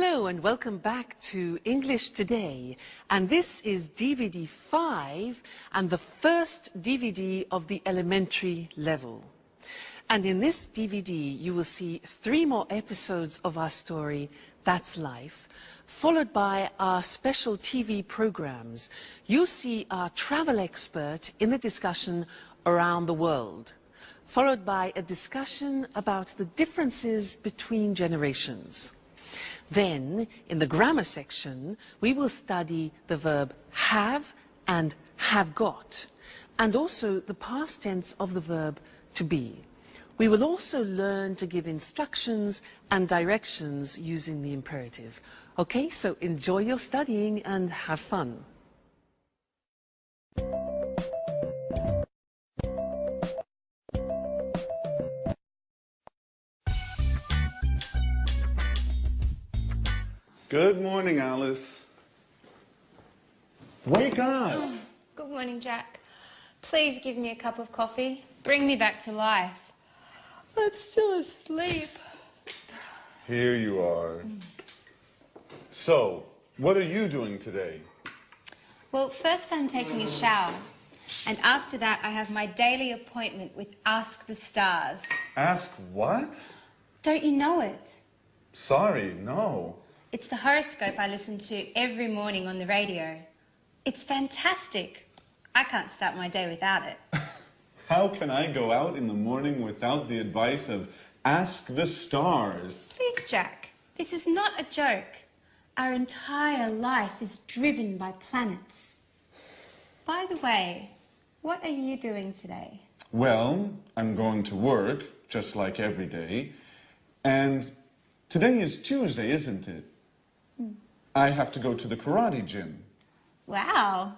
Hello and welcome back to English Today, and this is DVD 5 and the first DVD of the elementary level. And in this DVD you will see 3 more episodes of our story, That's Life, followed by our special TV programs. You'll see our travel expert in the discussion around the world, followed by a discussion about the differences between generations. Then, in the grammar section, we will study the verb have and have got, and also the past tense of the verb to be. We will also learn to give instructions and directions using the imperative. Okay, so enjoy your studying and have fun. Good morning, Alice. Wake up! Oh, good morning, Jack. Please give me a cup of coffee. Bring me back to life. I'm still asleep. Here you are. So, what are you doing today? Well, first I'm taking a shower. And after that, I have my daily appointment with Ask the Stars. Ask what? Don't you know it? Sorry, no. It's the horoscope I listen to every morning on the radio. It's fantastic. I can't start my day without it. How can I go out in the morning without the advice of Ask the Stars? Please, Jack, this is not a joke. Our entire life is driven by planets. By the way, what are you doing today? Well, I'm going to work, just like every day. And today is Tuesday, isn't it? I have to go to the karate gym. Wow.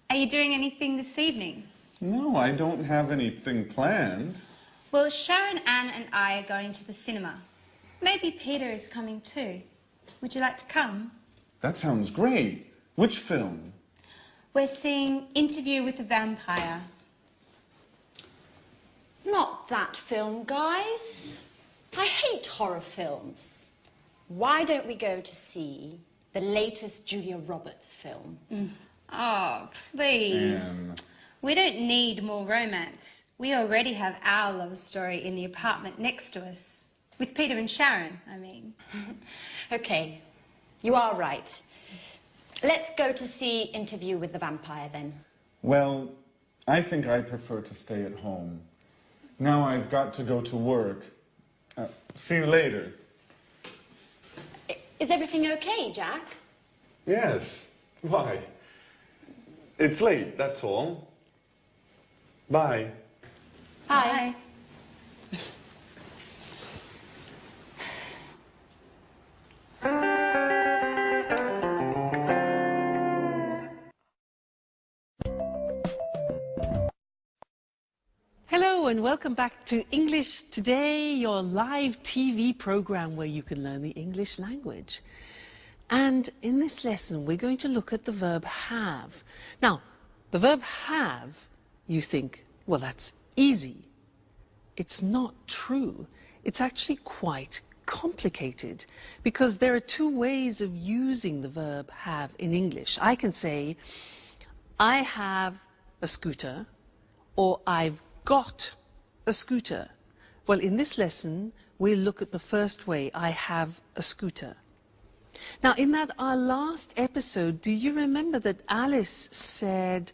Are you doing anything this evening? No, I don't have anything planned. Well, Sharon, Anne and I are going to the cinema. Maybe Peter is coming too. Would you like to come? That sounds great. Which film? We're seeing Interview with the Vampire. Not that film, guys. I hate horror films. Why don't we go to see the latest Julia Roberts film? Oh, please. We don't need more romance. We already have our love story in the apartment next to us. With Peter and Sharon, I mean. Okay, you are right. Let's go to see Interview with the Vampire then. Well, I think I prefer to stay at home. Now I've got to go to work. See you later. Is everything okay, Jack? Yes. Why? It's late, that's all. Bye. Bye. Hello and welcome back to English Today, your live TV program where you can learn the English language. And in this lesson, we're going to look at the verb have. Now, the verb have, you think, well, that's easy. It's not true. It's actually quite complicated because there are 2 ways of using the verb have in English. I can say, I have a scooter, or I've got a scooter. Well, in this lesson, we'll look at the first way, I have a scooter. Now, in our last episode, do you remember that Alice said,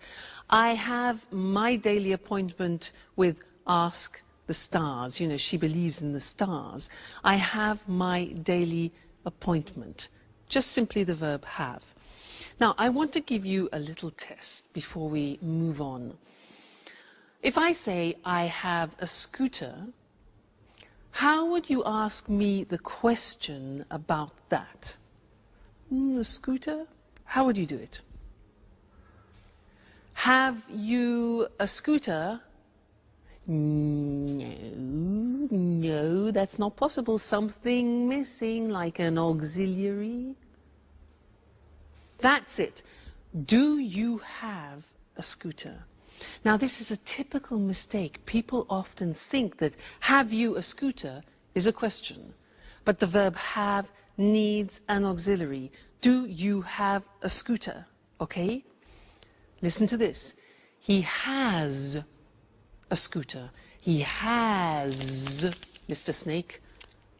I have my daily appointment with Ask the Stars. You know, she believes in the stars. I have my daily appointment. Just simply the verb have. Now, I want to give you a little test before we move on. If I say, I have a scooter, how would you ask me the question about that? A scooter? How would you do it? Have you a scooter? No, that's not possible. Something missing, like an auxiliary. That's it. Do you have a scooter? Now, this is a typical mistake. People often think that have you a scooter is a question. but the verb have needs an auxiliary. Do you have a scooter? Okay? Listen to this. He has a scooter. He has, Mr. Snake,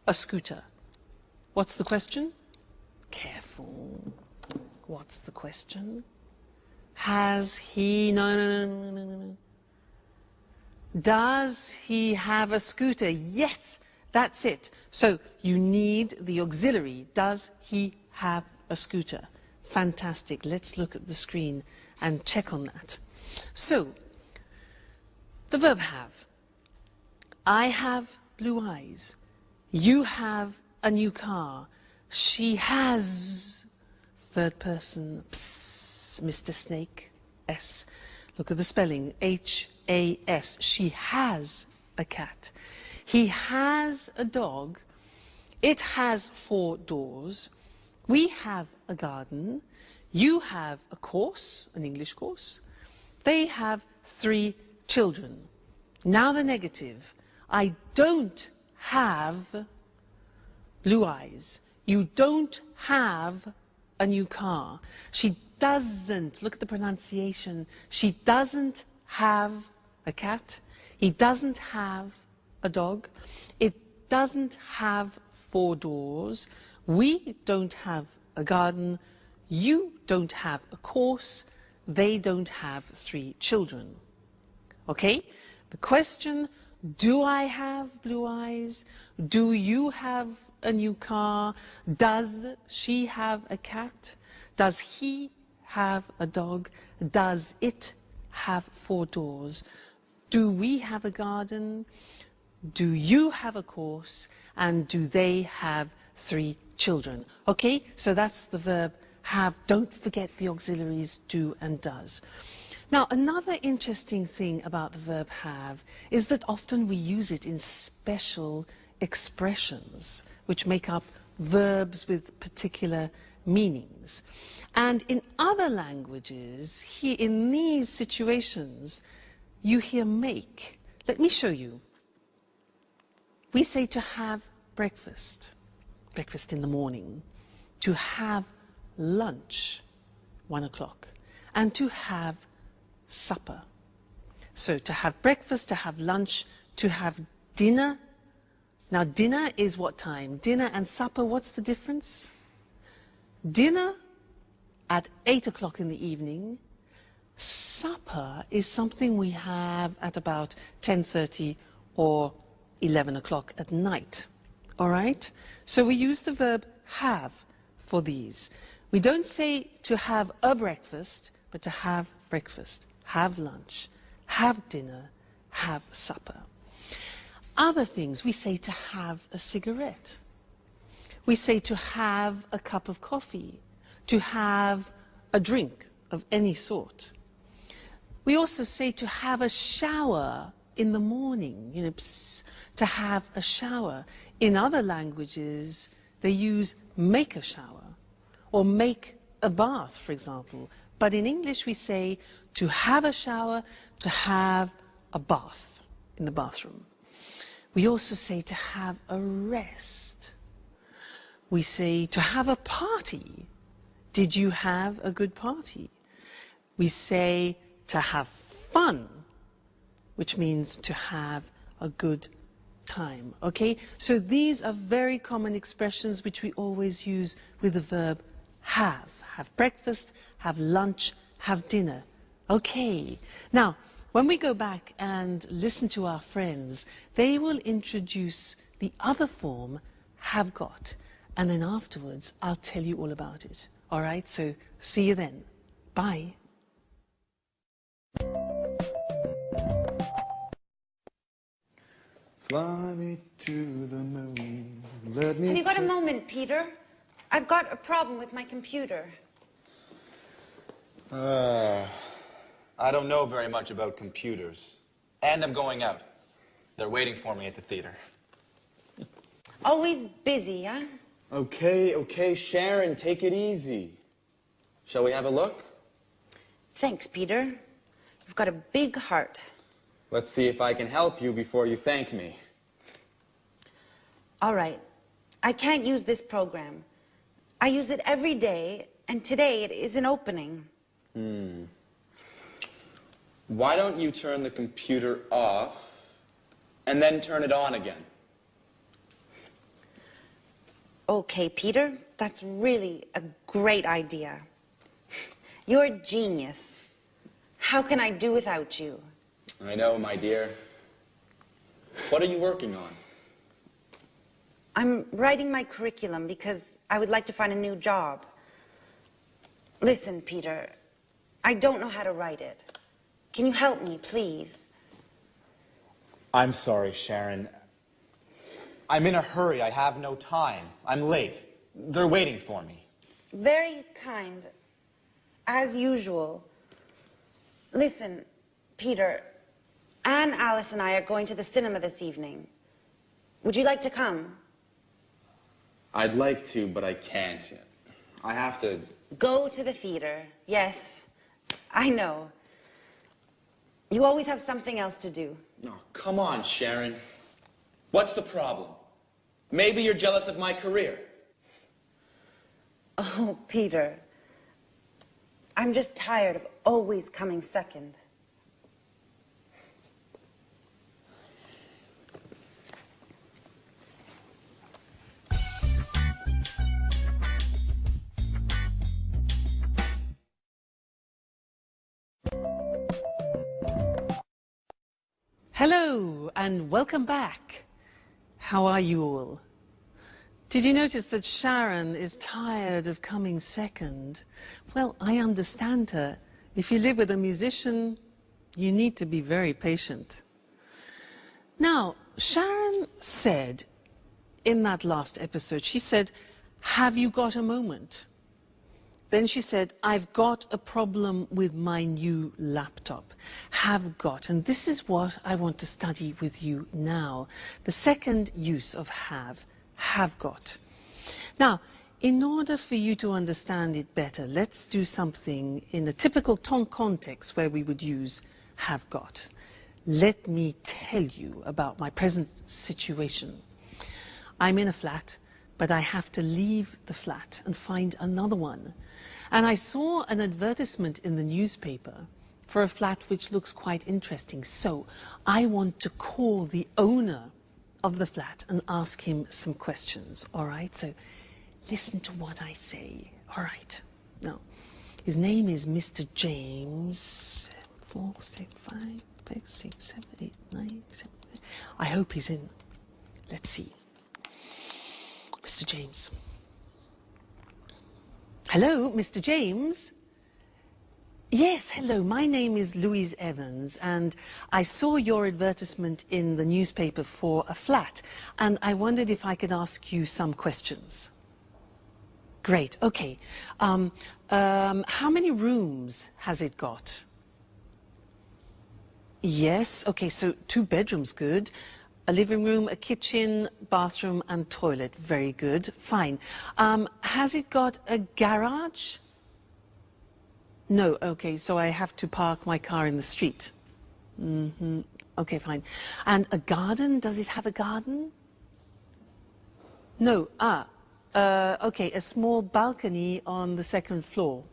a scooter. What's the question? Careful. What's the question? Has he... No. Does he have a scooter? Yes, that's it. So you need the auxiliary. Does he have a scooter? Fantastic. Let's look at the screen and check on that. So, the verb have. I have blue eyes. You have a new car. She has, third person, psst, Mr. Snake, S. Look at the spelling, H-A-S. She has a cat. He has a dog. It has 4 doors. We have a garden. You have a course, an English course. They have 3 children. Now the negative. I don't have blue eyes. You don't have a new car. She doesn't, look at the pronunciation, she doesn't have a cat. He doesn't have a dog. It doesn't have 4 doors. We don't have a garden. You don't have a course. They don't have 3 children. Okay? The question, do I have blue eyes? Do you have a new car? Does she have a cat? Does he have a dog? Does it have 4 doors? Do we have a garden? Do you have a course? And do they have 3 children? Okay, so that's the verb have. Don't forget the auxiliaries do and does. Now, another interesting thing about the verb have is that often we use it in special expressions which make up verbs with particular meanings. And in other languages, in these situations, you hear make. Let me show you. We say to have breakfast, breakfast in the morning, to have lunch, 1 o'clock, and to have supper. So to have breakfast, to have lunch, to have dinner. Now dinner is what time? Dinner and supper, what's the difference? Dinner at 8 o'clock in the evening. Supper is something we have at about 10:30 or 11 o'clock at night. All right? So we use the verb have for these. We don't say to have a breakfast, but to have breakfast, have lunch, have dinner, have supper. Other things, we say to have a cigarette. We say to have a cup of coffee, to have a drink of any sort. We also say to have a shower in the morning, you know, psst, to have a shower. In other languages, they use make a shower or make a bath, for example. But in English, we say to have a shower, to have a bath in the bathroom. We also say to have a rest. We say to have a party. Did you have a good party? We say to have fun, which means to have a good time. Okay? So these are very common expressions which we always use with the verb have. Have breakfast, have lunch, have dinner. Okay. Now, when we go back and listen to our friends, they will introduce the other form, have got. And then afterwards, I'll tell you all about it. All right? So see you then. Bye. Fly me to the moon. Let me. Have you got a moment, Peter? I've got a problem with my computer. I don't know very much about computers. And I'm going out. They're waiting for me at the theater. Always busy, huh? Okay, Sharon, take it easy. Shall we have a look? Thanks, Peter. You've got a big heart. Let's see if I can help you before you thank me. All right. I can't use this program. I use it every day, and today it isn't opening. Why don't you turn the computer off and then turn it on again? Okay, Peter, that's really a great idea. You're a genius. How can I do without you? I know, my dear. What are you working on? I'm writing my curriculum because I would like to find a new job. Listen, Peter, I don't know how to write it. Can you help me, please? I'm sorry, Sharon. I'm in a hurry. I have no time. I'm late. They're waiting for me. Very kind, as usual. Listen, Peter, Anne, Alice, and I are going to the cinema this evening. Would you like to come? I'd like to, but I can't. I have to... Go to the theater. Yes, I know. You always have something else to do. Oh, come on, Sharon. What's the problem? Maybe you're jealous of my career. Oh, Peter, I'm just tired of always coming second. Hello and welcome back. How are you all? Did you notice that Sharon is tired of coming second? Well, I understand her. If you live with a musician, you need to be very patient. Now, Sharon said in that last episode, she said, "Have you got a moment?" Then she said, "I've got a problem with my new laptop." Have got. And this is what I want to study with you now. The second use of have got. Now, in order for you to understand it better, let's do something in a typical context where we would use have got. Let me tell you about my present situation. I'm in a flat, but I have to leave the flat and find another one. And I saw an advertisement in the newspaper for a flat which looks quite interesting. So I want to call the owner of the flat and ask him some questions. All right, so listen to what I say. All right. Now, his name is Mr. James. 4, 6, 5, 6, 7, 8, 9, 7. I hope he's in. Let's see. Mr. James. Hello, Mr. James. Yes, hello. My name is Louise Evans, and I saw your advertisement in the newspaper for a flat, and I wondered if I could ask you some questions. Great. Okay. How many rooms has it got? Yes. Okay. So 2 bedrooms. Good. A living room, a kitchen, bathroom and toilet. Very good. Fine. Has it got a garage? No. Okay, so I have to park my car in the street. Okay, fine. And a garden? Does it have a garden? No. Okay, a small balcony on the 2nd floor.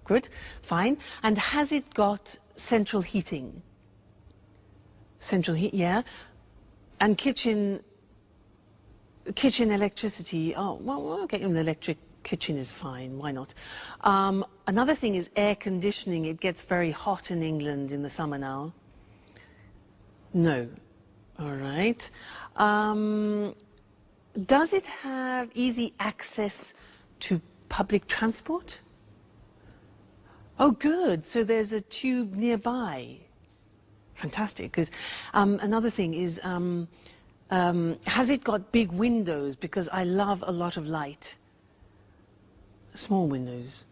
Good. Fine. And has it got central heating? Central heat, yeah. And kitchen electricity, oh, well, okay, an electric kitchen is fine, why not? Another thing is air conditioning. It gets very hot in England in the summer now. No. All right. Does it have easy access to public transport? Oh, good. So there's a tube nearby. Fantastic. Good. Another thing is, has it got big windows? Because I love a lot of light. Small windows.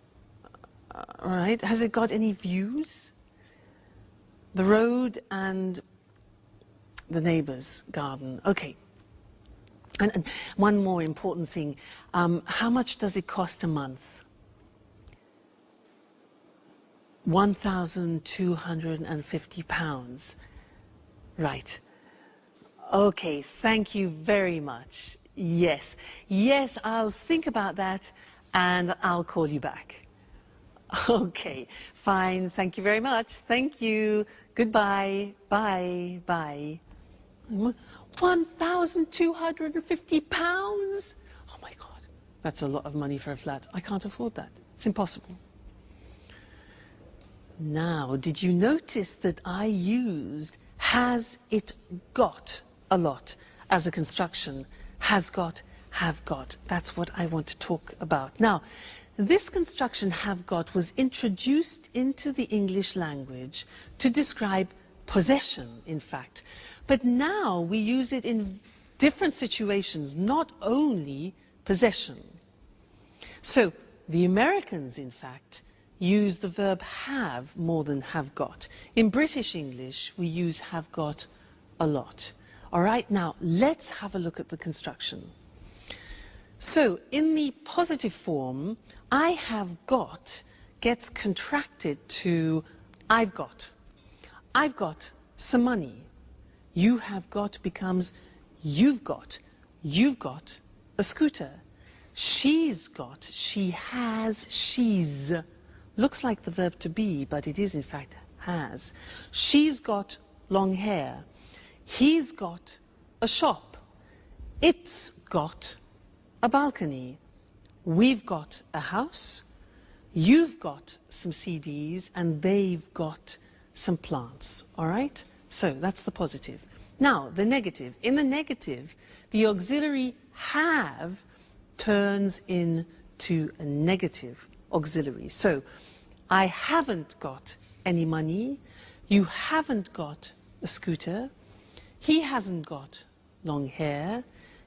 All right. Has it got any views? The road and the neighbour's garden. Okay. And one more important thing. How much does it cost a month? £1,250. Right. Okay, thank you very much. Yes. Yes, I'll think about that and I'll call you back. Okay, fine. Thank you very much. Thank you. Goodbye. Bye. Bye. £1,250? Oh my God. That's a lot of money for a flat. I can't afford that. It's impossible. Now, did you notice that I used has it got a lot as a construction? Has got, have got. That's what I want to talk about. Now, this construction have got was introduced into the English language to describe possession, in fact. But now we use it in different situations, not only possession. So the Americans, in fact, use the verb have more than have got. In British English, we use have got a lot. All right, now let's have a look at the construction. So in the positive form, I have got gets contracted to I've got. I've got some money. You have got becomes you've got. You've got a scooter. She's got, she has, she's. Looks like the verb to be, but it is in fact has. She's got long hair. He's got a shop. It's got a balcony. We've got a house. You've got some CDs and they've got some plants. All right? So that's the positive. Now, the negative. In the negative, the auxiliary have turns into a negative auxiliary. So, I haven't got any money. You haven't got a scooter. He hasn't got long hair.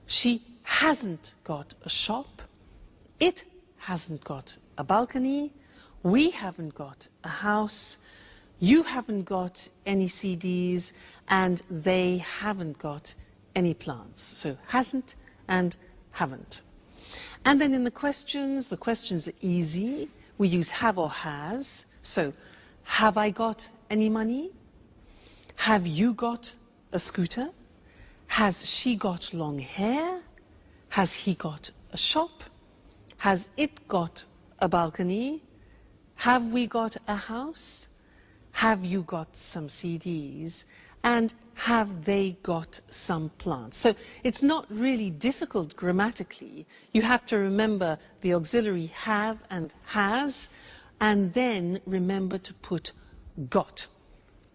She hasn't got a shop. It hasn't got a balcony. We haven't got a house. You haven't got any CDs. And they haven't got any plants. So hasn't and haven't. And then in the questions are easy. We use have or has. So, have I got any money? Have you got a scooter? Has she got long hair? Has he got a shop? Has it got a balcony? Have we got a house? Have you got some CDs? And have they got some plants? So it's not really difficult grammatically. You have to remember the auxiliary have and has, and then remember to put got.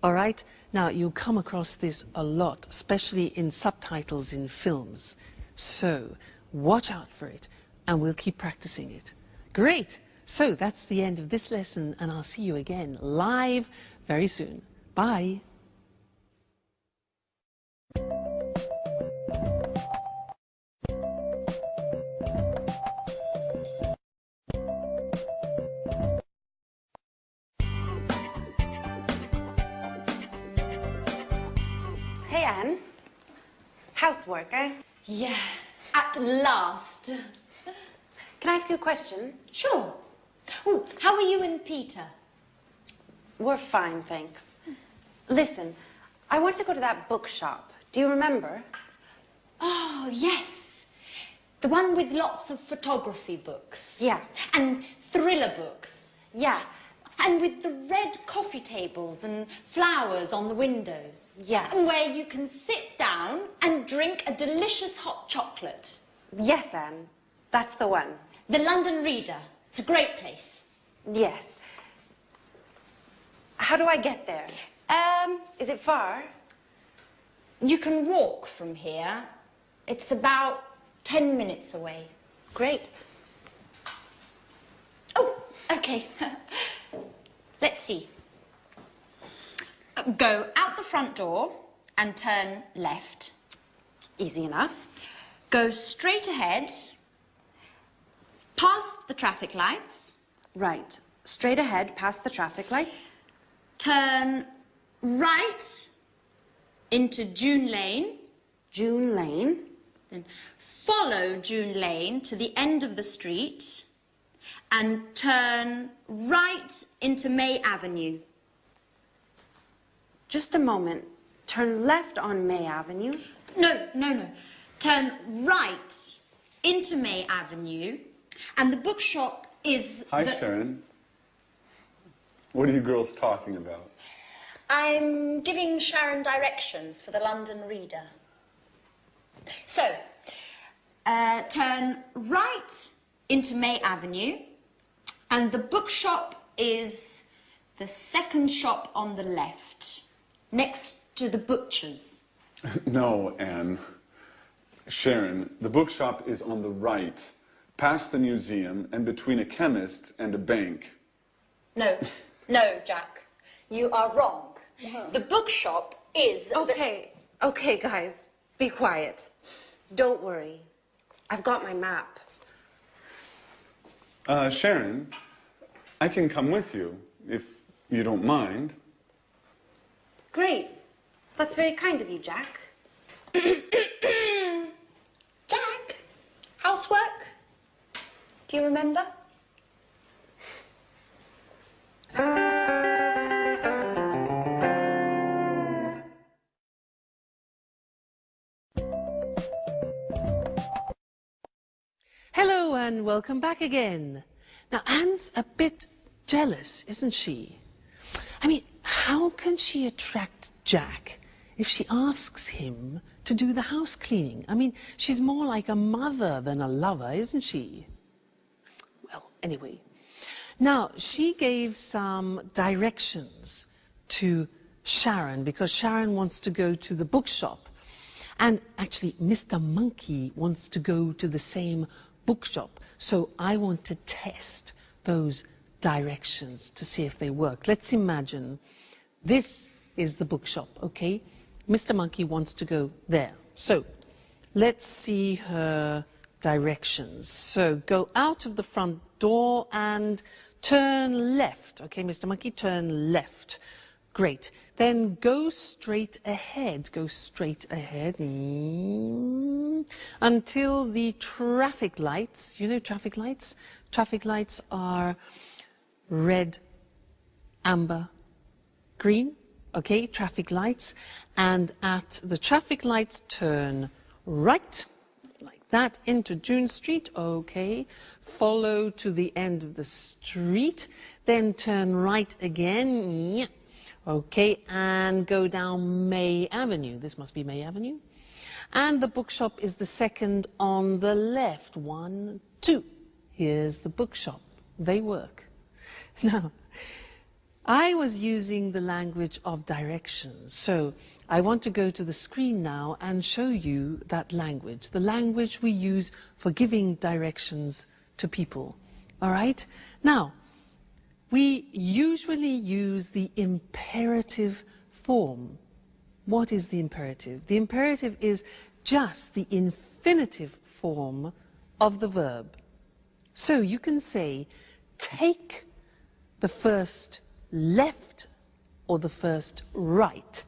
All right? Now, you'll come across this a lot, especially in subtitles in films. So watch out for it, and we'll keep practicing it. Great! So that's the end of this lesson, and I'll see you again live very soon. Bye! Hey, Anne. Housework, eh? Yeah, at last. Can I ask you a question? Sure. Ooh, how are you and Peter? We're fine, thanks. Listen, I want to go to that bookshop. Do you remember? Oh, yes. The one with lots of photography books. Yeah. And thriller books. Yeah. And with the red coffee tables and flowers on the windows. Yeah. And where you can sit down and drink a delicious hot chocolate. Yes, Anne. That's the one. The London Reader. It's a great place. Yes. How do I get there? Is it far? You can walk from here. It's about 10 minutes away. Great. Oh, okay. Let's see. Go out the front door and turn left. Easy enough. Go straight ahead, past the traffic lights. Right. Straight ahead, past the traffic lights. Turn right into June Lane. June Lane. Then follow June Lane to the end of the street and turn right into May Avenue. Just a moment. Turn left on May Avenue. No. turn right into May Avenue, and the bookshop is... Hi, Sharon. What are you girls talking about? I'm giving Sharon directions for the London Reader. So, turn right into May Avenue, and the bookshop is the second shop on the left, next to the butcher's. No, Anne. Sharon, the bookshop is on the right, past the museum and between a chemist and a bank. No, Jack. You are wrong. The bookshop is... Okay, guys, be quiet. Don't worry. I've got my map. Sharon, I can come with you, if you don't mind. Great. That's very kind of you, Jack. Jack, housework? Do you remember? Hello and welcome back again. Now Anne's a bit jealous, isn't she? I mean, how can she attract Jack if she asks him to do the house cleaning? I mean, she's more like a mother than a lover, isn't she? Well, anyway. Now, she gave some directions to Sharon because Sharon wants to go to the bookshop. And actually, Mr. Monkey wants to go to the same bookshop. So I want to test those directions to see if they work. Let's imagine this is the bookshop, okay? Mr. Monkey wants to go there. So let's see her directions. So go out of the front door and turn left. Okay, Mr. Monkey, turn left. Great. Then go straight ahead. Go straight ahead until the traffic lights, you know traffic lights? Traffic lights are red, amber, green. Okay, traffic lights. And at the traffic lights, turn right, like that, into June Street. Okay, follow to the end of the street. Then turn right again. Okay, and go down May Avenue. This must be May Avenue. And the bookshop is the second on the left. 1, 2. Here's the bookshop. They work. Now, I was using the language of directions. So I want to go to the screen now and show you that language. The language we use for giving directions to people. All right? Now, we usually use the imperative form. What is the imperative? The imperative is just the infinitive form of the verb. So you can say, take the first left or the first right.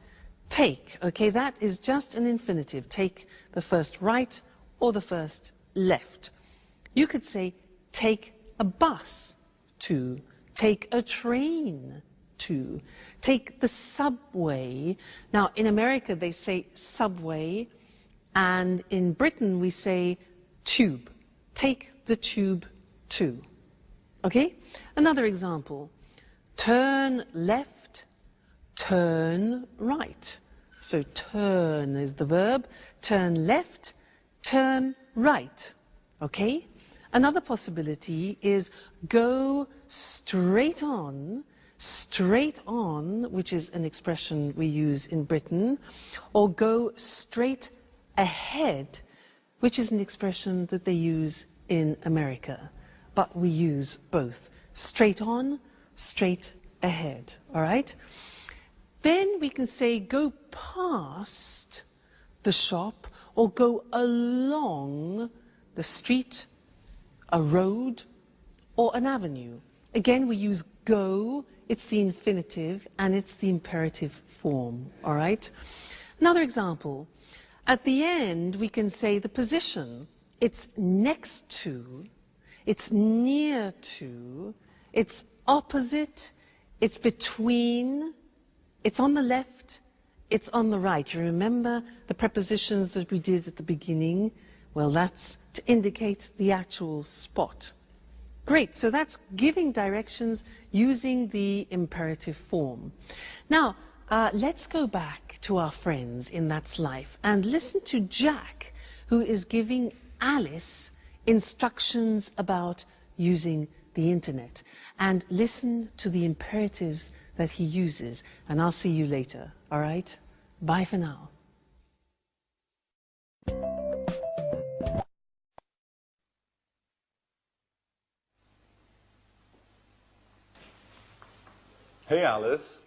Take, okay, that is just an infinitive. Take the first right or the first left. You could say, take a bus to. Take a train to. Take the subway. Now, in America, they say subway, and in Britain, we say tube. Take the tube to. Okay? Another example. Turn left, turn right. So turn is the verb. Turn left, turn right. Okay? Another possibility is go straight on, which is an expression we use in Britain, or go straight ahead, which is an expression that they use in America. But we use both. Straight on, straight ahead. All right? Then we can say go past the shop or go along the street, a road, or an avenue. Again, we use go, it's the infinitive, and it's the imperative form, all right? Another example. At the end, we can say the position. It's next to, it's near to, it's opposite, it's between, it's on the left, it's on the right. You remember the prepositions that we did at the beginning? Well, that's to indicate the actual spot. Great, so that's giving directions using the imperative form. Now, let's go back to our friends in That's Life and listen to Jack, who is giving Alice instructions about using the internet. And listen to the imperatives that he uses. And I'll see you later, all right? Bye for now. Hey, Alice.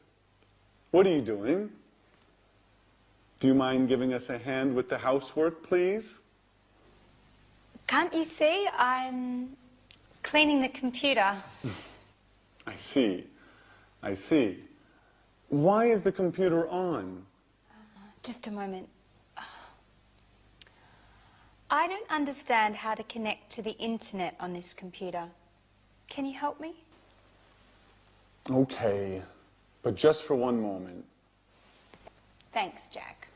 What are you doing? Do you mind giving us a hand with the housework, please? Can't you see? I'm cleaning the computer. I see. I see. Why is the computer on? Just a moment. I don't understand how to connect to the internet on this computer. Can you help me? Okay, but just for one moment. Thanks, Jack.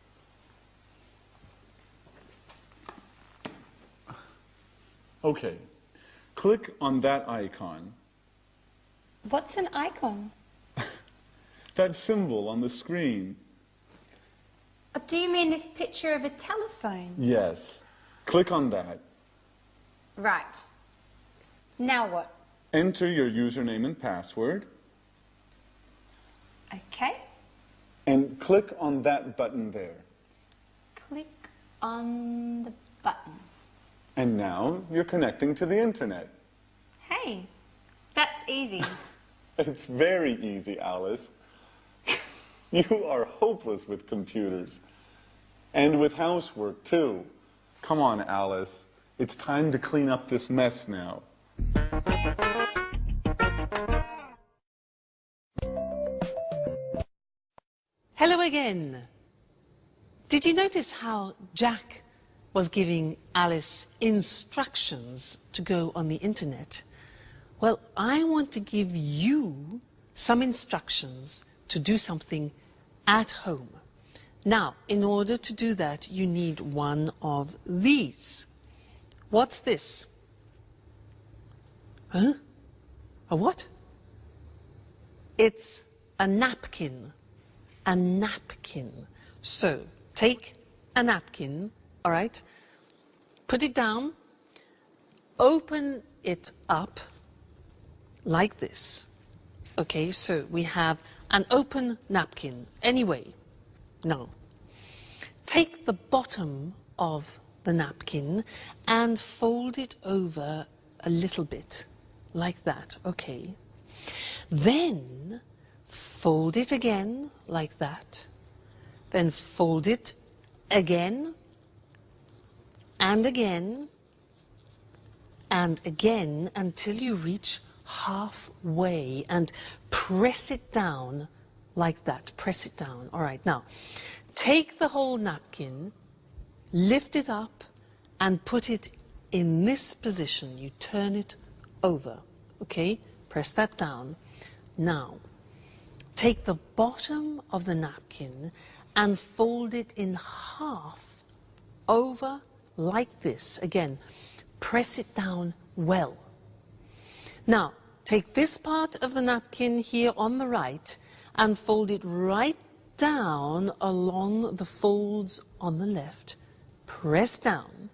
Okay, click on that icon. What's an icon? That symbol on the screen. Do you mean this picture of a telephone? Yes, click on that. Right. Now what? Enter your username and password. Okay. And click on that button there. Click on the button. And now you're connecting to the internet. Hey, that's easy. It's very easy, Alice. You are hopeless with computers. And with housework, too. Come on, Alice. It's time to clean up this mess now. Hello again. Did you notice how Jack was giving Alice instructions to go on the internet? Well, I want to give you some instructions to do something at home. Now, in order to do that, you need one of these. What's this? Huh? A what? It's a napkin. A napkin. So, take a napkin, all right? Put it down. Open it up like this. Okay, so we have an open napkin. Anyway, now, take the bottom of the napkin and fold it over a little bit, like that, okay? Then, fold it again, like that. Then fold it again, and again, and again, until you reach halfway, and press it down like that. Press it down. All right, now, take the whole napkin, lift it up, and put it in this position. You turn it over, okay? Press that down. Now, take the bottom of the napkin and fold it in half over like this. Again, press it down well. Now, take this part of the napkin here on the right and fold it right down along the folds on the left. Press down.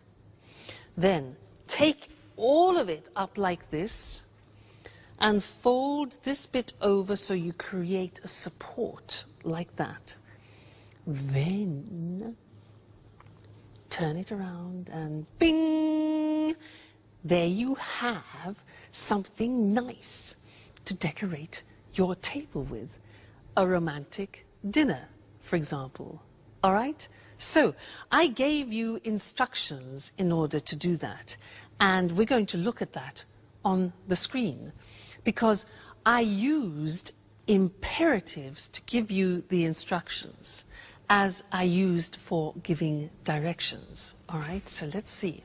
Then take all of it up like this and fold this bit over so you create a support like that. Then turn it around and bing! There you have something nice to decorate your table with. A romantic dinner, for example. All right? So, I gave you instructions in order to do that. And we're going to look at that on the screen. Because I used imperatives to give you the instructions, as I used for giving directions. All right? So, let's see.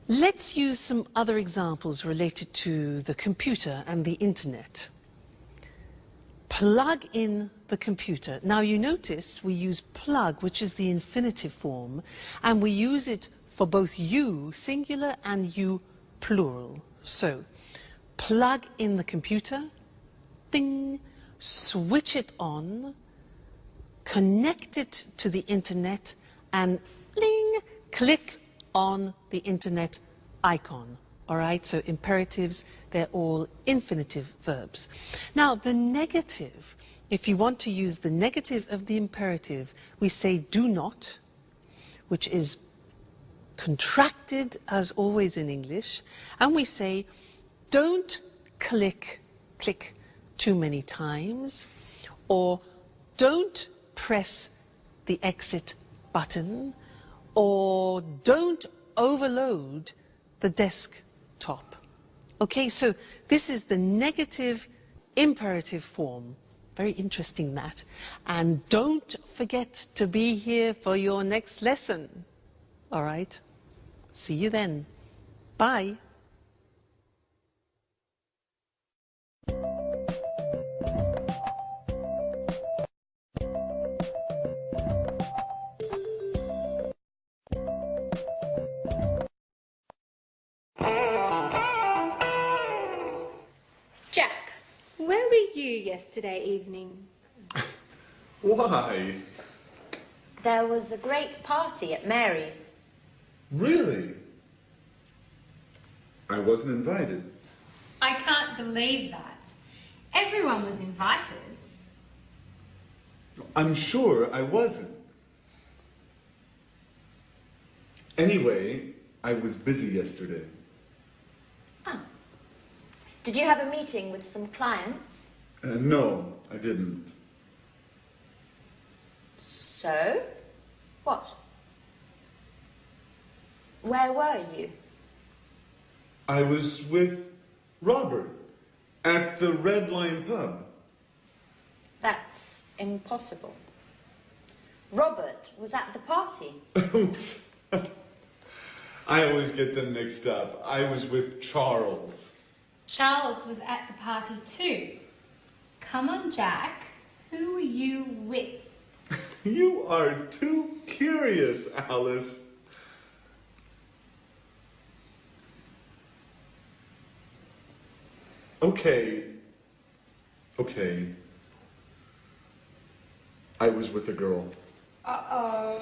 Let's use some other examples related to the computer and the internet. plug in the computer. Now you notice we use plug, which is the infinitive form, and we use it for both you, singular, and you, plural. So, plug in the computer, ding, switch it on, connect it to the internet, and bling, click on the internet icon. All right, so imperatives, they're all infinitive verbs. Now, the negative, if you want to use the negative of the imperative, we say do not, which is contracted as always in English, and we say don't click too many times, or don't press the exit button, or don't overload the desktop. Okay, so this is the negative imperative form. Very interesting, that. And don't forget to be here for your next lesson. All right? See you then. Bye. Jack, where were you yesterday evening? Why? There was a great party at Mary's. Really? I wasn't invited. I can't believe that. Everyone was invited. I'm sure I wasn't. Anyway, I was busy yesterday. Oh. Did you have a meeting with some clients? No, I didn't. So? What? Where were you? I was with Robert at the Red Lion pub. That's impossible. Robert was at the party. Oops. I always get them mixed up. I was with Charles. Charles was at the party too. Come on, Jack. Who were you with? You are too curious, Alice. Okay. I was with a girl. Uh-oh.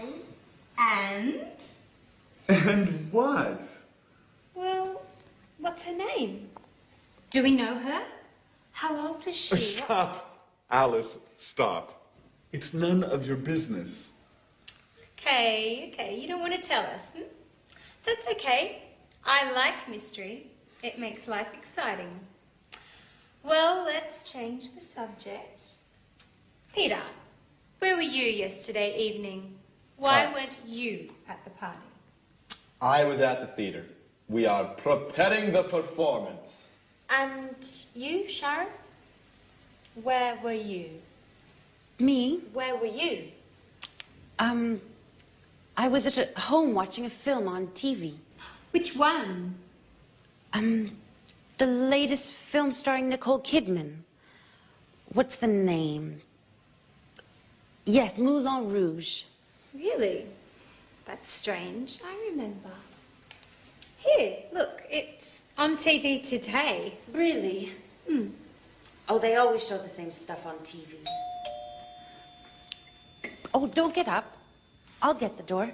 And? And what? Well, what's her name? Do we know her? How old is she? Stop, Alice, stop. It's none of your business. Okay, you don't want to tell us. That's okay. I like mystery. It makes life exciting. Well, let's change the subject. Peter, where were you yesterday evening? Why weren't you at the party? I was at the theater. We are preparing the performance. And you, Sharon? Where were you? Me? Where were you? I was at home watching a film on TV. Which one? The latest film starring Nicole Kidman. What's the name? Yes, Moulin Rouge. Really? That's strange. I remember. Here, look, it's on TV today. Really? Oh, they always show the same stuff on TV. Oh, don't get up. I'll get the door.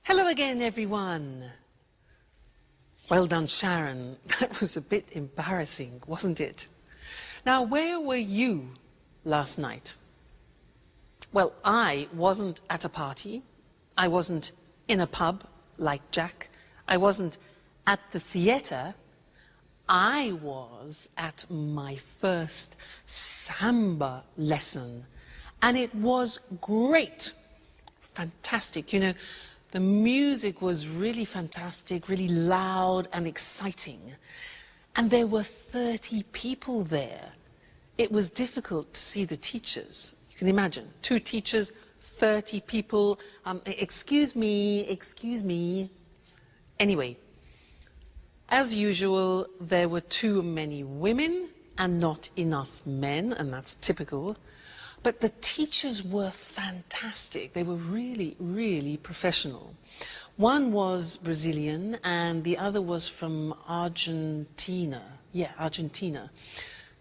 Hello again, everyone. Well done, Sharon. That was a bit embarrassing, wasn't it? Now, where were you last night? Well, I wasn't at a party. I wasn't in a pub like Jack. I wasn't at the theatre. I was at my first samba lesson, and it was great. Fantastic. You know, the music was really fantastic, really loud and exciting. And there were 30 people there. It was difficult to see the teachers. You can imagine, 2 teachers, 30 people. Excuse me. Anyway, as usual, there were too many women and not enough men, and that's typical. But the teachers were fantastic. They were really, really professional. One was Brazilian and the other was from Argentina. Yeah, Argentina.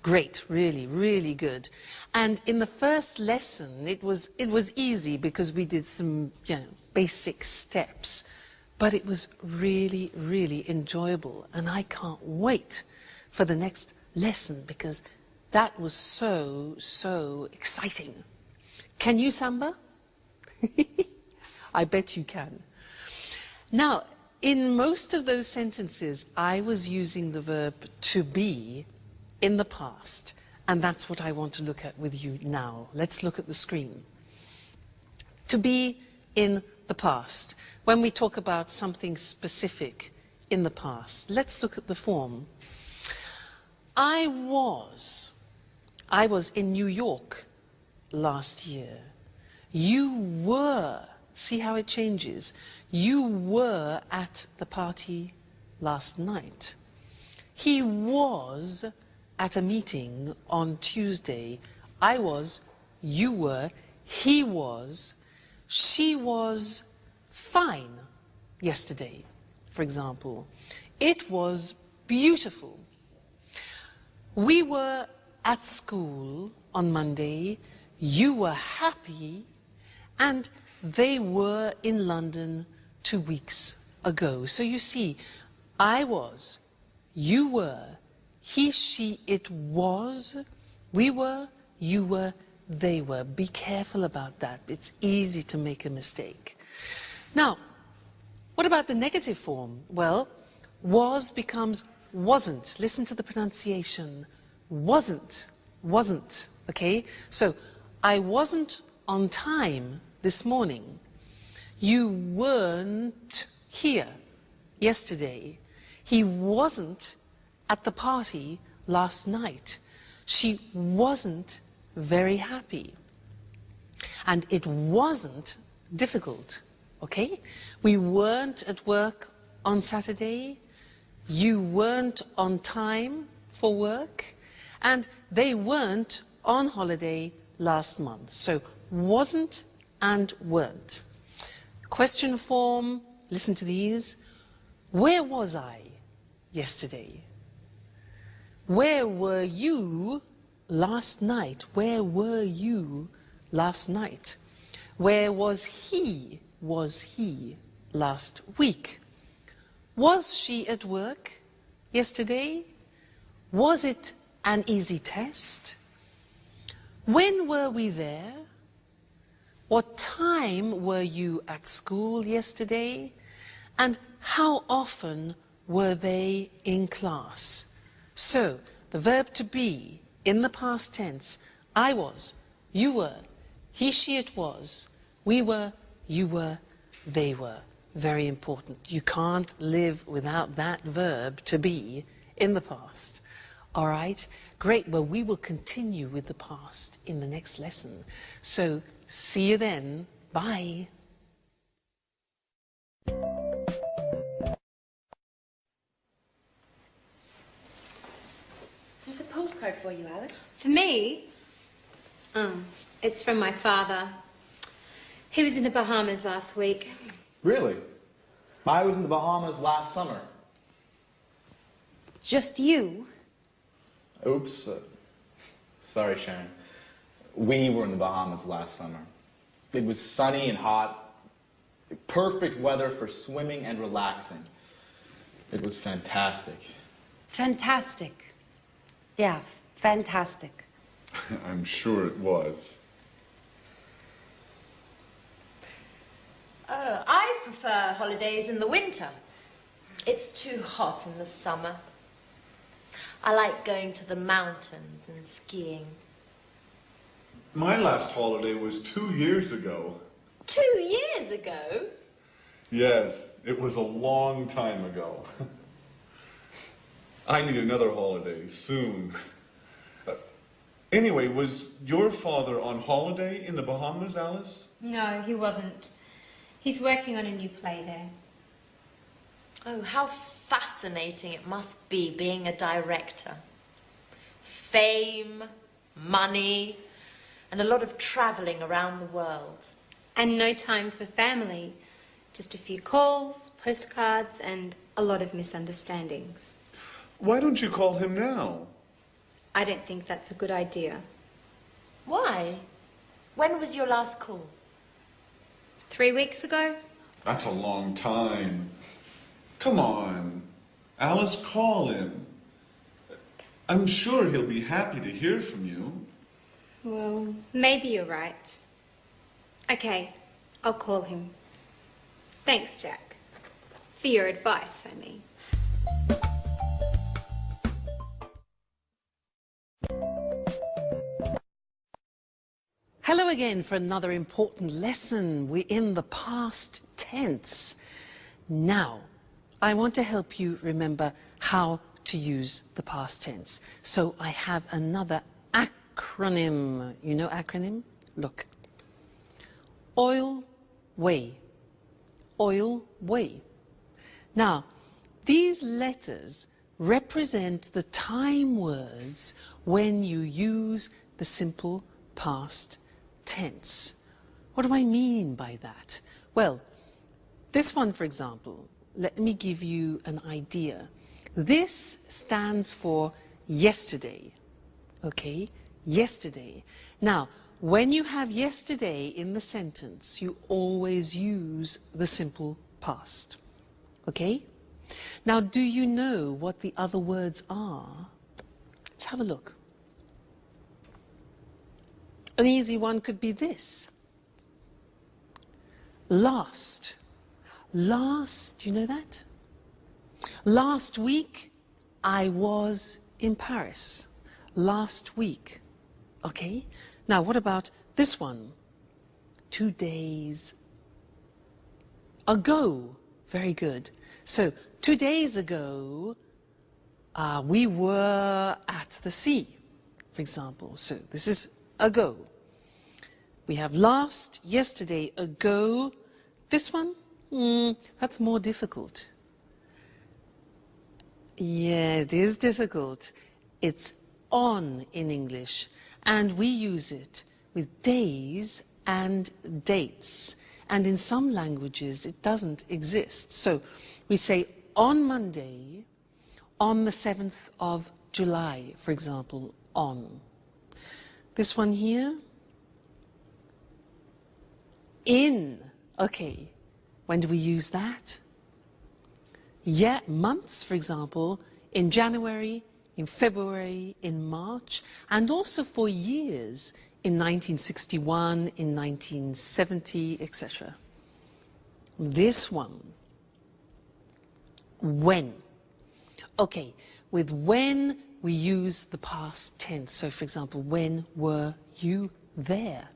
Great, really, really good. And in the first lesson, it was easy because we did some, basic steps. But it was really, really enjoyable. And I can't wait for the next lesson because that was so, so exciting. Can you samba? I bet you can. Now, in most of those sentences, I was using the verb to be in the past. And that's what I want to look at with you now. Let's look at the screen. To be in the past. When we talk about something specific in the past, let's look at the form. I was in New York last year. You were, see how it changes? You were at the party last night. He was at a meeting on Tuesday. I was, you were, he was, she was fine yesterday, for example. It was beautiful. We were at school on Monday. You were happy. And they were in London 2 weeks ago. So you see, I was, you were, he, she, it was, we were, you were, they were. Be careful about that. It's easy to make a mistake. Now, what about the negative form? Well, was becomes wasn't. Listen to the pronunciation. Wasn't, wasn't, okay? So, I wasn't on time this morning. You weren't here yesterday. He wasn't at the party last night. She wasn't very happy. And it wasn't difficult, okay? We weren't at work on Saturday. You weren't on time for work. And they weren't on holiday last month. So wasn't and weren't. Question form, listen to these. Where was I yesterday? Where were you last night? Where were you last night? Where was he last week? Was she at work yesterday? Was it an easy test? When were we there? What time were you at school yesterday? And how often were they in class? So, the verb to be in the past tense, I was, you were, he, she, it was, we were, you were, they were. Very important. You can't live without that verb to be in the past. All right? Great. Well, we will continue with the past in the next lesson. So, see you then. Bye. There's a postcard for you, Alice. For me? Oh, it's from my father. He was in the Bahamas last week. Really? I was in the Bahamas last summer. Just you? Oops. Sorry, Sharon. We were in the Bahamas last summer. It was sunny and hot. Perfect weather for swimming and relaxing. It was fantastic. Fantastic. Yeah, fantastic. I'm sure it was. I prefer holidays in the winter. It's too hot in the summer. I like going to the mountains and skiing. My last holiday was 2 years ago. 2 years ago? Yes, it was a long time ago. I need another holiday soon. Anyway, was your father on holiday in the Bahamas, Alice? No, he wasn't. He's working on a new play there. Oh, how fascinating it must be being a director. Fame, money, and a lot of travelling around the world. And no time for family. Just a few calls, postcards, and a lot of misunderstandings. Why don't you call him now? I don't think that's a good idea. Why? When was your last call? 3 weeks ago? That's a long time. Come on. Alice, call him. I'm sure he'll be happy to hear from you. Well, maybe you're right. Okay, I'll call him. Thanks, Jack. For your advice, I mean. Hello again for another important lesson. We're in the past tense. Now, I want to help you remember how to use the past tense. So I have another acronym. You know acronym? Look. Oil, way. Oil, way. Now, these letters represent the time words when you use the simple past tense. What do I mean by that? Well, this one, for example, let me give you an idea. This stands for yesterday, okay? Yesterday. Now, when you have yesterday in the sentence, you always use the simple past, okay? Now, do you know what the other words are? Let's have a look. An easy one could be this. Last. Last, do you know that? Last week, I was in Paris. Last week. Okay? Now, what about this one? 2 days ago. Very good. So, 2 days ago, we were at the sea, for example. So, this is ago. We have last, yesterday, ago. This one? That's more difficult. Yeah, it is difficult. It's on in English, and we use it with days and dates. And in some languages, it doesn't exist. So we say on Monday, on the 7th of July, for example, on. This one here, in. Okay, when do we use that? Yeah, months, for example, in January, in February, in March, and also for years, in 1961, in 1970, etc. This one, when. Okay, with when we use the past tense. So, for example, when were you there?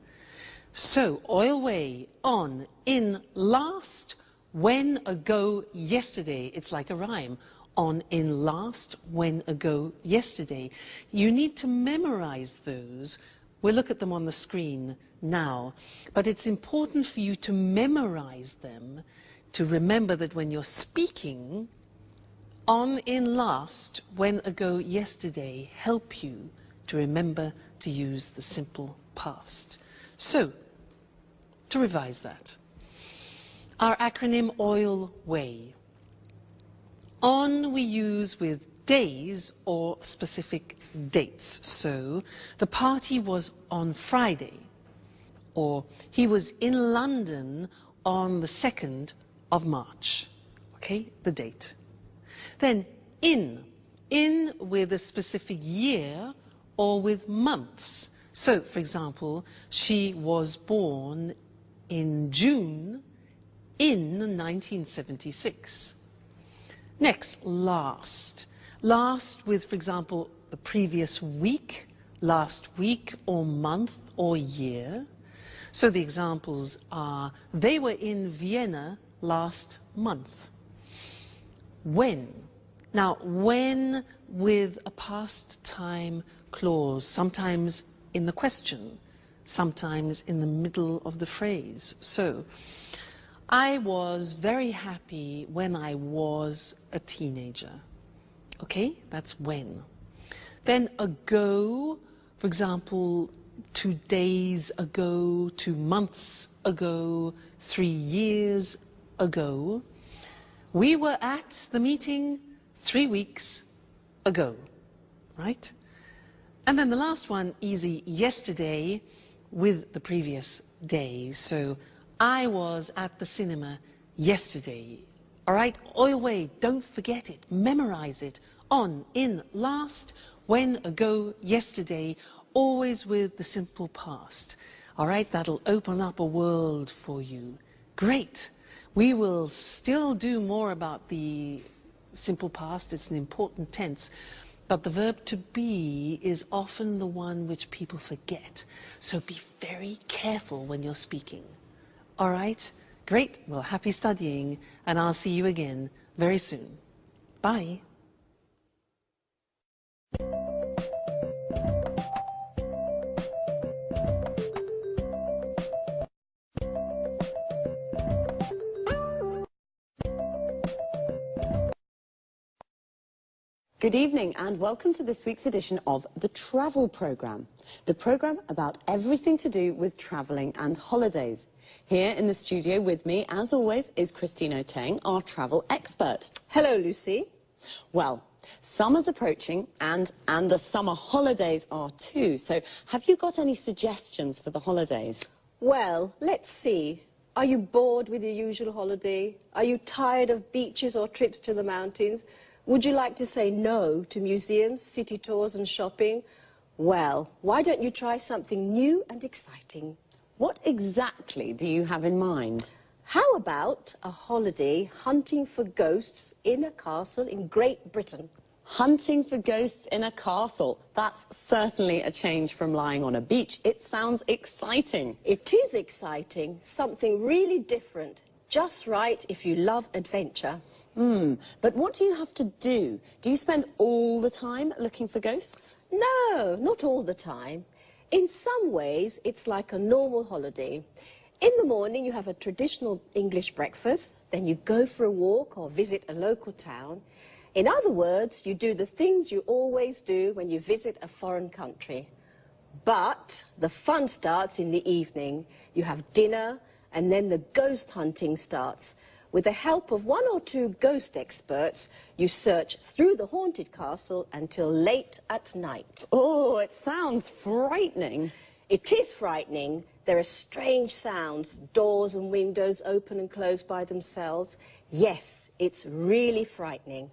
So, oil way, on, in, last, when, ago, yesterday. It's like a rhyme. On, in, last, when, ago, yesterday. You need to memorize those. We'll look at them on the screen now. But it's important for you to memorize them, to remember that when you're speaking, on, in, last, when, ago, yesterday help you to remember to use the simple past. So, to revise that, our acronym OIL WAY. On we use with days or specific dates. So, the party was on Friday, or he was in London on the 2nd of March. Okay, the date. Then in with a specific year or with months. So, for example, she was born in June in 1976. Next, last. Last with, for example, the previous week, last week or month or year. So the examples are, they were in Vienna last month. When. Now, when with a past time clause, sometimes in the question, sometimes in the middle of the phrase. So, I was very happy when I was a teenager. Okay, that's when. Then ago, for example, 2 days ago, 2 months ago, 3 years ago. We were at the meeting 3 weeks ago, right? And then the last one, easy, yesterday, with the previous day. So, I was at the cinema yesterday. All right, always, don't forget it, memorize it. On, in, last, when, ago, yesterday, always with the simple past. All right, that'll open up a world for you. Great. We will still do more about the simple past. It's an important tense. But the verb to be is often the one which people forget. So be very careful when you're speaking. All right? Great. Well, happy studying, and I'll see you again very soon. Bye. Good evening and welcome to this week's edition of The Travel Programme, the programme about everything to do with travelling and holidays. Here in the studio with me, as always, is Christine Oteng, our travel expert. Hello, Lucy. Well, summer's approaching and the summer holidays are too, so have you got any suggestions for the holidays? Well, let's see. Are you bored with your usual holiday? Are you tired of beaches or trips to the mountains? Would you like to say no to museums, city tours and shopping? Well, why don't you try something new and exciting? What exactly do you have in mind? How about a holiday hunting for ghosts in a castle in Great Britain? Hunting for ghosts in a castle. That's certainly a change from lying on a beach. It sounds exciting. It is exciting. Something really different. Just right if you love adventure. But what do you have to do? Do you spend all the time looking for ghosts? No, not all the time. In some ways, it's like a normal holiday. In the morning, you have a traditional English breakfast, then you go for a walk or visit a local town. In other words, you do the things you always do when you visit a foreign country. But the fun starts in the evening. You have dinner, and then the ghost hunting starts. With the help of 1 or 2 ghost experts, you search through the haunted castle until late at night. Oh, it sounds frightening. It is frightening. There are strange sounds, doors and windows open and close by themselves. Yes, it's really frightening,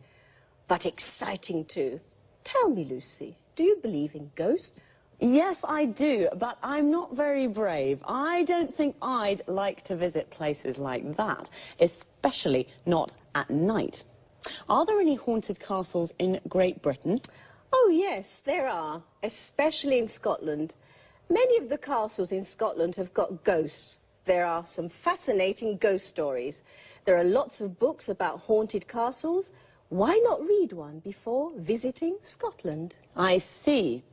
but exciting too. Tell me, Lucy, do you believe in ghosts? Yes, I do, but I'm not very brave. I don't think I'd like to visit places like that, especially not at night. Are there any haunted castles in Great Britain? Oh, yes, there are, especially in Scotland. Many of the castles in Scotland have got ghosts. There are some fascinating ghost stories. There are lots of books about haunted castles. Why not read one before visiting Scotland? I see.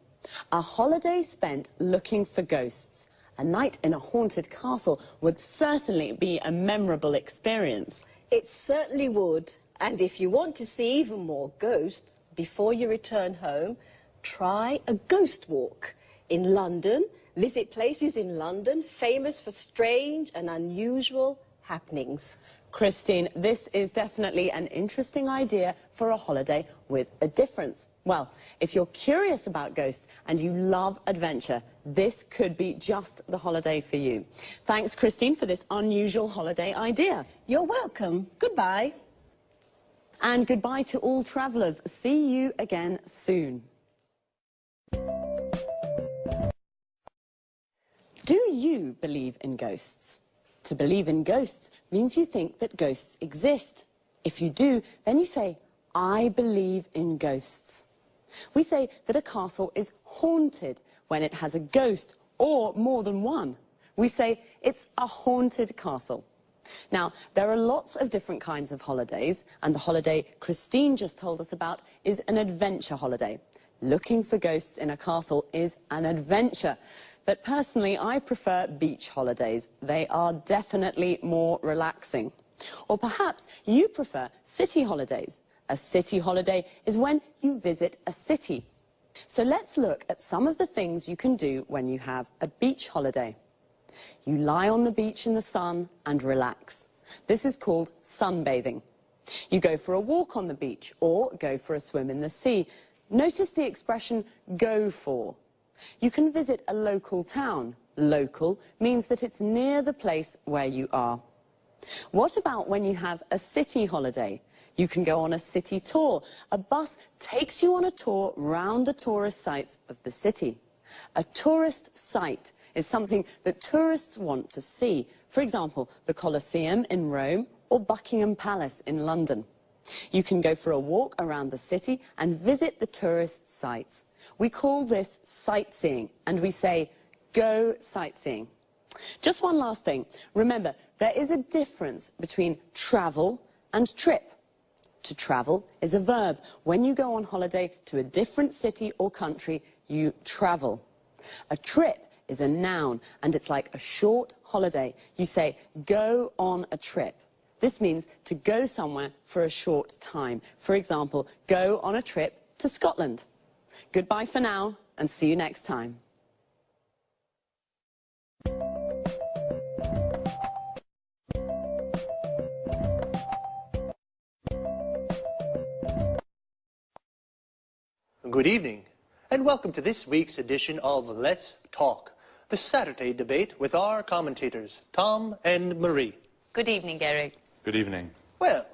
A holiday spent looking for ghosts. A night in a haunted castle would certainly be a memorable experience. It certainly would. And if you want to see even more ghosts before you return home, try a ghost walk. In London, visit places in London famous for strange and unusual happenings. Christine, this is definitely an interesting idea for a holiday with a difference. Well, if you're curious about ghosts and you love adventure, this could be just the holiday for you. Thanks, Christine, for this unusual holiday idea. You're welcome. Goodbye. And goodbye to all travellers. See you again soon. Do you believe in ghosts? To believe in ghosts means you think that ghosts exist. If you do, then you say, I believe in ghosts. We say that a castle is haunted when it has a ghost or more than one. We say it's a haunted castle. Now, there are lots of different kinds of holidays, and the holiday Christine just told us about is an adventure holiday. Looking for ghosts in a castle is an adventure. But personally, I prefer beach holidays. They are definitely more relaxing. Or perhaps you prefer city holidays. A city holiday is when you visit a city. So let's look at some of the things you can do when you have a beach holiday. You lie on the beach in the sun and relax. This is called sunbathing. You go for a walk on the beach or go for a swim in the sea. Notice the expression go for. You can visit a local town. Local means that it's near the place where you are. What about when you have a city holiday? You can go on a city tour. A bus takes you on a tour round the tourist sites of the city. A tourist site is something that tourists want to see. For example, the Colosseum in Rome or Buckingham Palace in London. You can go for a walk around the city and visit the tourist sites. We call this sightseeing, and we say, go sightseeing. Just one last thing. Remember, there is a difference between travel and trip. To travel is a verb. When you go on holiday to a different city or country, you travel. A trip is a noun, and it's like a short holiday. You say, go on a trip. This means to go somewhere for a short time. For example, go on a trip to Scotland. Goodbye for now, and see you next time. Good evening, and welcome to this week's edition of Let's Talk, the Saturday debate with our commentators, Tom and Marie. Good evening, Eric. Good evening. Well,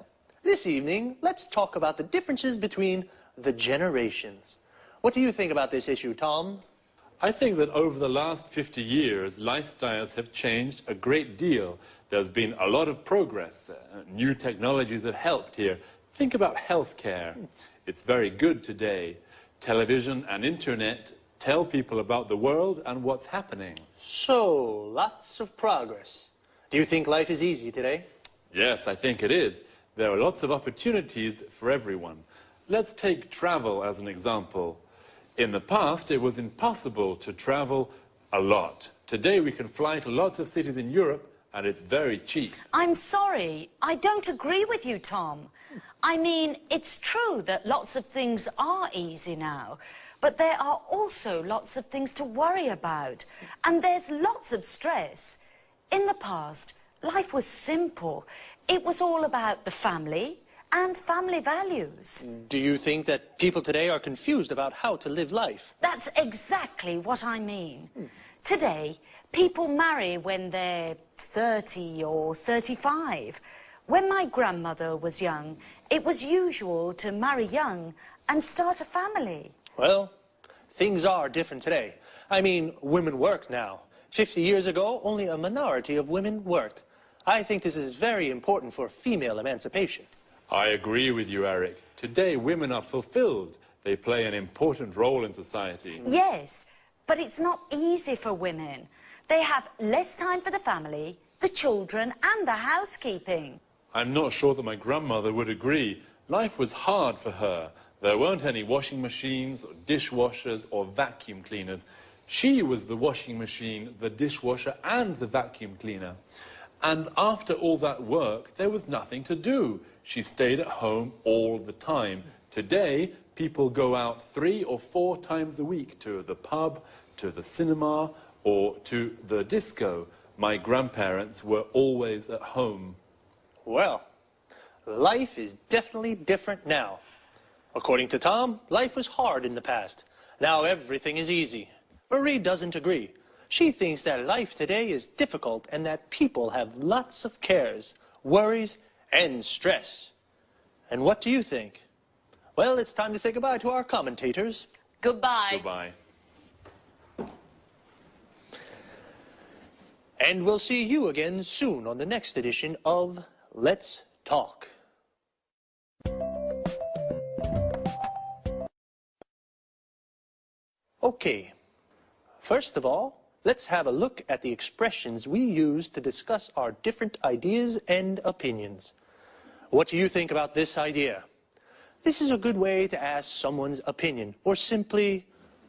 this evening, let's talk about the differences between the generations. What do you think about this issue, Tom? I think that over the last 50 years, lifestyles have changed a great deal. There's been a lot of progress. New technologies have helped here. Think about healthcare. It's very good today. Television and internet tell people about the world and what's happening. So, lots of progress. Do you think life is easy today? Yes, I think it is. There are lots of opportunities for everyone. Let's take travel as an example. In the past, it was impossible to travel a lot. Today, we can fly to lots of cities in Europe, and it's very cheap. I'm sorry, I don't agree with you, Tom. I mean, it's true that lots of things are easy now, but there are also lots of things to worry about, and there's lots of stress. In the past, life was simple. It was all about the family and family values. Do you think that people today are confused about how to live life? That's exactly what I mean. Today, people marry when they're 30 or 35. When my grandmother was young, it was usual to marry young and start a family. Well, things are different today. I mean, women work now. 50 years ago, only a minority of women worked. I think this is very important for female emancipation. I agree with you, Eric. Today, women are fulfilled. They play an important role in society. Yes, but it's not easy for women. They have less time for the family, the children, and the housekeeping. I'm not sure that my grandmother would agree. Life was hard for her. There weren't any washing machines, or dishwashers, or vacuum cleaners. She was the washing machine, the dishwasher, and the vacuum cleaner. And after all that work, there was nothing to do. She stayed at home all the time. Today, people go out 3 or 4 times a week to the pub, to the cinema, or to the disco. My grandparents were always at home. Well, life is definitely different now. According to Tom, life was hard in the past. Now everything is easy. Marie doesn't agree. She thinks that life today is difficult and that people have lots of cares, worries, and stress. And what do you think? Well, it's time to say goodbye to our commentators. Goodbye. Goodbye. And we'll see you again soon on the next edition of Let's Talk. Okay, first of all, let's have a look at the expressions we use to discuss our different ideas and opinions. What do you think about this idea? This is a good way to ask someone's opinion, or simply,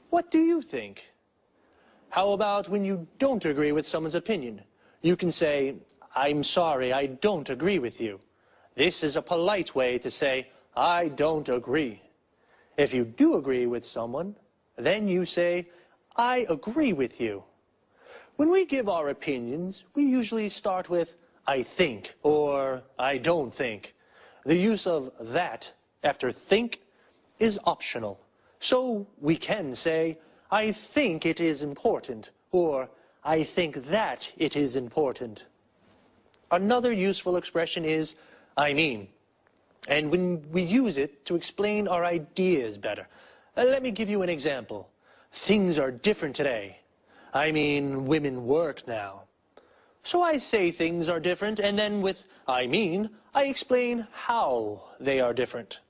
what do you think? How about when you don't agree with someone's opinion? You can say, I'm sorry, I don't agree with you. This is a polite way to say, I don't agree. If you do agree with someone, then you say, I agree with you. When we give our opinions, we usually start with, I think, or I don't think. The use of that after think is optional. So we can say, I think it is important, or I think that it is important. Another useful expression is, I mean. And when we use it to explain our ideas better. Let me give you an example. Things are different today. I mean, women work now. So I say things are different, and then with I mean, I explain how they are different.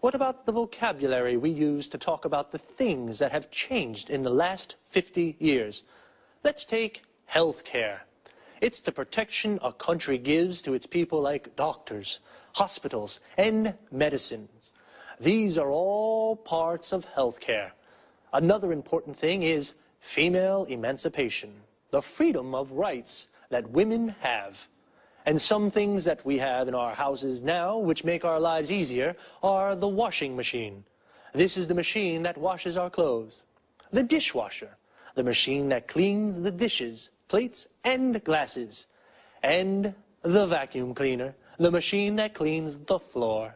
What about the vocabulary we use to talk about the things that have changed in the last 50 years? Let's take healthcare. It's the protection a country gives to its people like doctors, hospitals, and medicines. These are all parts of healthcare. Another important thing is female emancipation, the freedom of rights that women have. And some things that we have in our houses now, which make our lives easier, are the washing machine. This is the machine that washes our clothes. The dishwasher, the machine that cleans the dishes, plates, and glasses. And the vacuum cleaner, the machine that cleans the floor.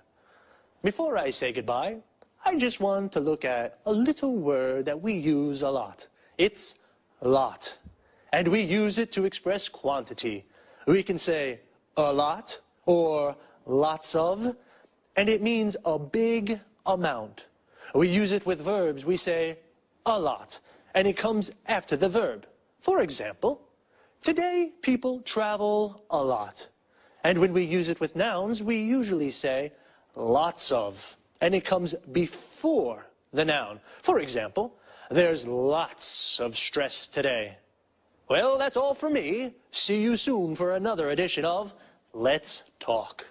Before I say goodbye, I just want to look at a little word that we use a lot. It's lot. And we use it to express quantity. We can say a lot or lots of, and it means a big amount. We use it with verbs. We say a lot, and it comes after the verb. For example, today people travel a lot. And when we use it with nouns, we usually say lots of, and it comes before the noun. For example, there's lots of stress today. Well, that's all for me. See you soon for another edition of Let's Talk.